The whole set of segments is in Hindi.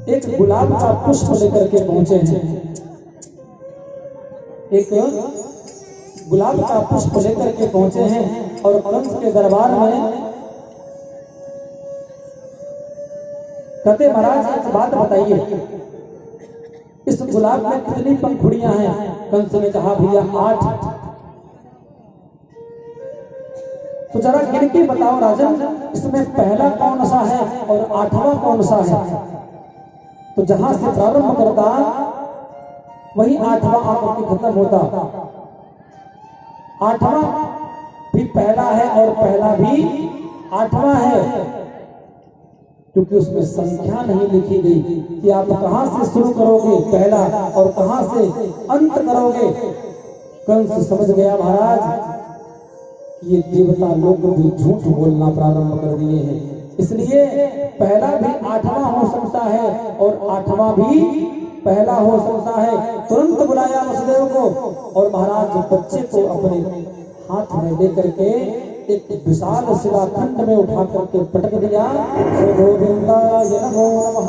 एक गुलाब का पुष्प लेकर के पहुंचे हैं। एक गुलाब का पुष्प लेकर के पहुंचे हैं और कंस के दरबार में कहते महाराज एक बात बताइए, इस गुलाब में कितनी पंखुड़ियां हैं? कंस ने कहा भैया 8। तो जरा गिन के बताओ राजन, इसमें पहला कौन सा है और 8वां कौन सा है? तो जहां से प्रारंभ करता वही 8वां आकर के खत्म होता। 8वां भी पहला है और पहला भी 8वां है, क्योंकि उसमें संख्या नहीं लिखी गई कि आप कहां से शुरू करोगे पहला और कहां से अंत करोगे। कंस समझ गया महाराज ये देवता लोग भी झूठ बोलना प्रारंभ कर दिए हैं, इसलिए पहला भी 8वां हो सकता है और 8वां भी पहला हो सकता है। तुरंत बुलाया वसुदेव को और महाराज बच्चे को अपने हाथ में लेकर के एक विशाल शिलाखंड में उठा करके पटक दिया। गोविंदाय नमो नमः।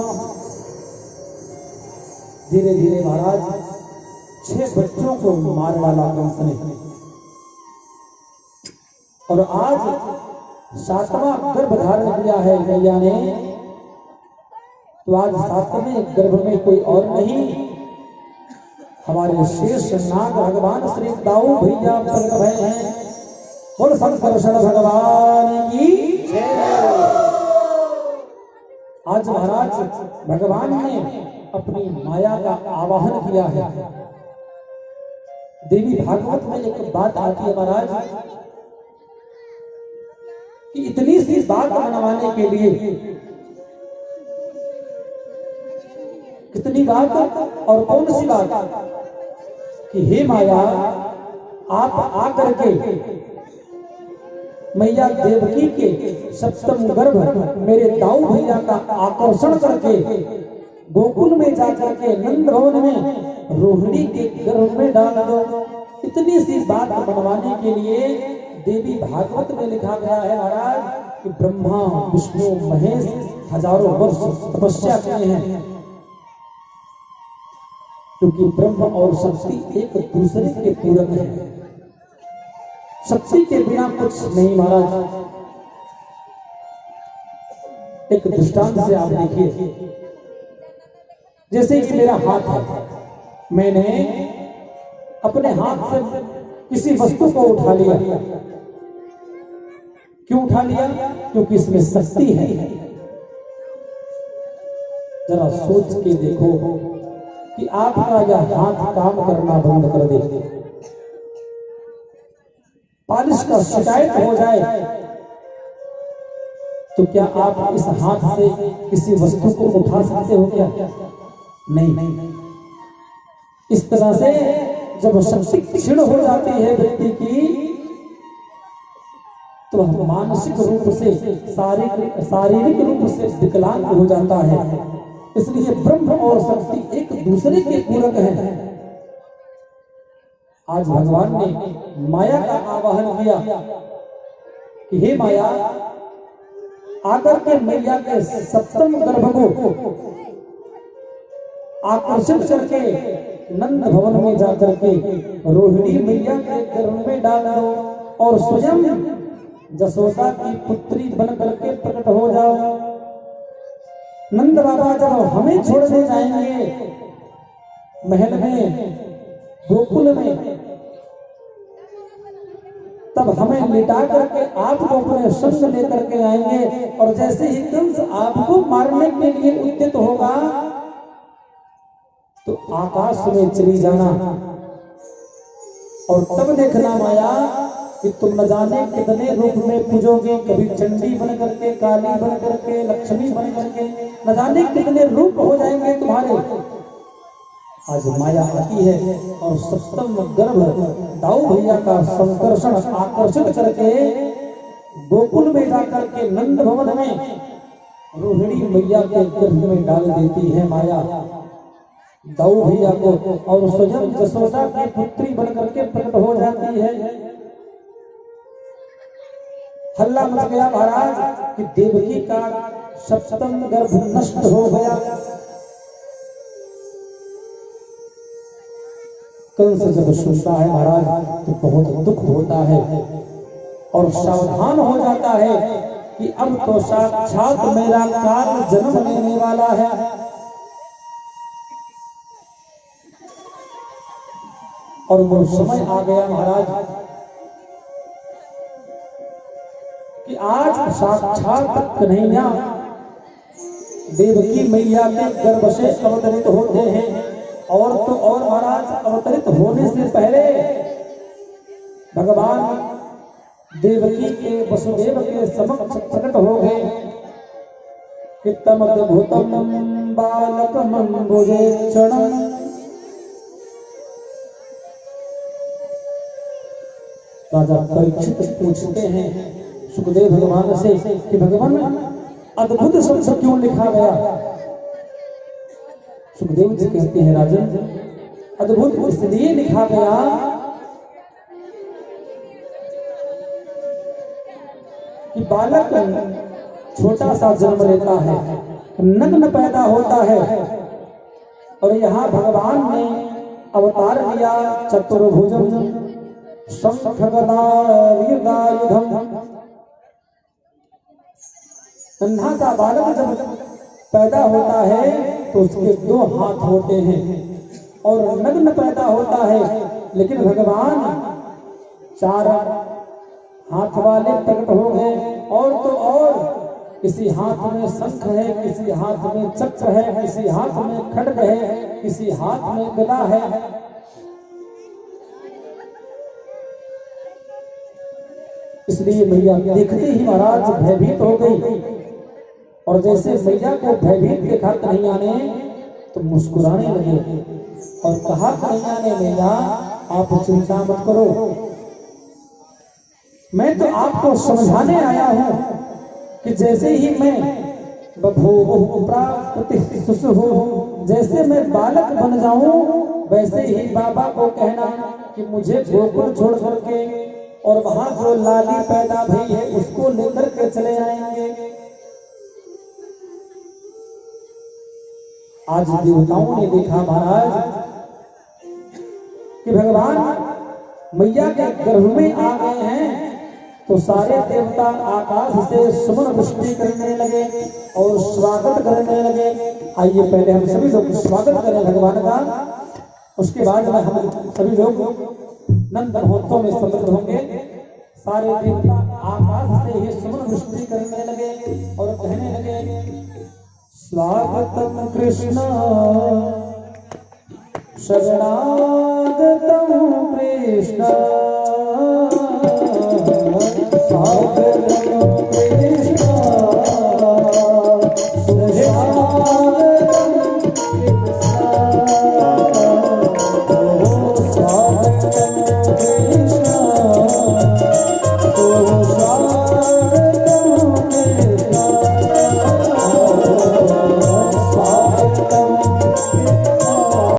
धीरे धीरे महाराज 6 बच्चों को मार डाला कंस ने और आज 7वां गर्भ धारण किया है मैया ने। तो आज 7वें गर्भ में कोई और नहीं, हमारे शेष नाग भगवान श्री दाऊ भैया प्रकट भय हैं। बोल संकर्षण भगवान की जय। आज महाराज भगवान ने अपनी माया का आवाहन किया है। देवी भागवत में एक बात आती है महाराज कि इतनी सी बात मनवाने के लिए कितनी बात और कौन सी बात कि हे माया आप आकर के मैया देवकी के 7म गर्भ मेरे दाऊ भैया का आकर्षण करके गोकुल में जाकर के नंद भवन में रोहिणी के गर्भ में डाल दो। इतनी सी बात मनवाने के लिए देवी भागवत में लिखा गया है महाराज कि ब्रह्मा विष्णु महेश हजारों वर्ष तपस्या किए हैं, क्योंकि ब्रह्म और शक्ति एक दूसरे के पूरक हैं। शक्ति के बिना कुछ नहीं महाराज। एक दृष्टांत से आप देखिए, जैसे कि मेरा हाथ है, मैंने अपने हाथ से किसी वस्तु को उठा लिया। क्यों उठा लिया? क्योंकि इसमें शक्ति है। जरा सोच के देखो कि आपका यह हाथ काम करना बंद कर दे, पालिश का शिकायत हो जाए, तो क्या आप इस हाथ से किसी वस्तु को उठा सकते हो क्या? नहीं। इस तरह से जब शक्ति क्षीण हो जाती है व्यक्ति की, तो मानसिक रूप से शारीरिक रूप से विकलांग हो जाता है। इसलिए ब्रह्म और शक्ति एक दूसरे के पूरक हैं। आज भगवान ने माया का आवाहन किया कि हे माया आकर के मैया के 7म गर्भ को आकर्षित करके नंद भवन में जाकर के रोहिणी मैया के गर्भ में डाल दो और स्वयं जसोदा की पुत्री बन करके प्रकट हो जाओ। नंद बाबा जब हमें छोड़ने जाएंगे महल में गोकुल में, तब हमें लिटा करके आपको अपने संग लेकर के आएंगे और जैसे ही कंस आपको मारने के लिए उद्यत होगा तो आकाश में चली जाना और तब देखना माया कि तुम न जाने कितने रूप में पूजोगे, कभी चंडी बन करके, काली बन करके, लक्ष्मी बन करके, न जाने कितने रूप हो जाएंगे तुम्हारे। आज माया आती है और 7म गर्भ दाऊ भैया का संकर्षण आकर्षित करके गोकुल में जाकर के नंद भवन में रोहिणी मैया के गर्भ में डाल देती है माया दाऊ भैया को और स्वयं जसोदा की पुत्री बनकर के प्रकट हो जाती है। हल्ला मच गया महाराज कि देवकी का 7म गर्भ नष्ट हो गया। कंस जब सुनता है महाराज तो बहुत दुख होता है और सावधान हो जाता है कि अब तो साक्षात मेरा काल जन्म लेने वाला है। और वो समय आ गया महाराज कि आज साक्षात कन्हैया देवकी मैया के गर्भ से अवतरित होते हैं। और तो और महाराज अवतरित होने से पहले भगवान देवकी के वसुदेव के समक्ष प्रकट हो गए कि तमद्भुतम बालकमंबुजेक्षणम्। राजा परीक्षित पूछते हैं सुखदेव भगवान से कि भगवान अद्भुत शब्द क्यों लिखा गया। सुखदेव जी कहते हैं राजन अद्भुत इसलिए लिखा गया कि बालक छोटा सा जन्म लेता है, नग्न पैदा होता है और यहाँ भगवान ने अवतार लिया चतुर्भुजम शंख गदा वीरदायुधम। नन्हा सा बालक जब पैदा होता है तो उसके 2 हाथ होते हैं और नग्न पैदा होता है, लेकिन भगवान 4 हाथ वाले प्रकट हो गए। और तो और किसी हाथ में शंख है, किसी हाथ में चक्र है, किसी हाथ में खड्ग है, किसी हाथ में गदा है। इसलिए मैया देखते ही महाराज भयभीत हो गई और जैसे मैया को भयभीत देखा कन्हैया ने तो मुस्कुराने लगे और कहा कन्हैया ने मैया आप चिंता मत करो, मैं तो आपको समझाने आया हूं कि जैसे ही मैं जैसे मैं बालक बन जाऊं वैसे ही बाबा को कहना कि मुझे गोकुल छोड़ करके और वहां जो लाली पैदा भई है उसको लेकर के चले आएंगे। आज देवताओं ने देखा महाराज कि भगवान मैया के गर्भ में आ गए हैं तो सारे देवता आकाश से सुमन वृष्टि करने लगे और स्वागत करने लगे। आइए पहले हम सभी लोग स्वागत करें भगवान का, उसके बाद में हम सभी लोग नंद महोत्सव में सम्मिलित होंगे। सारे देवता आकाश से ही सुमन वृष्टि करने लगे और कहने लगे स्वागतम कृष्ण शरणागतम कृष्ण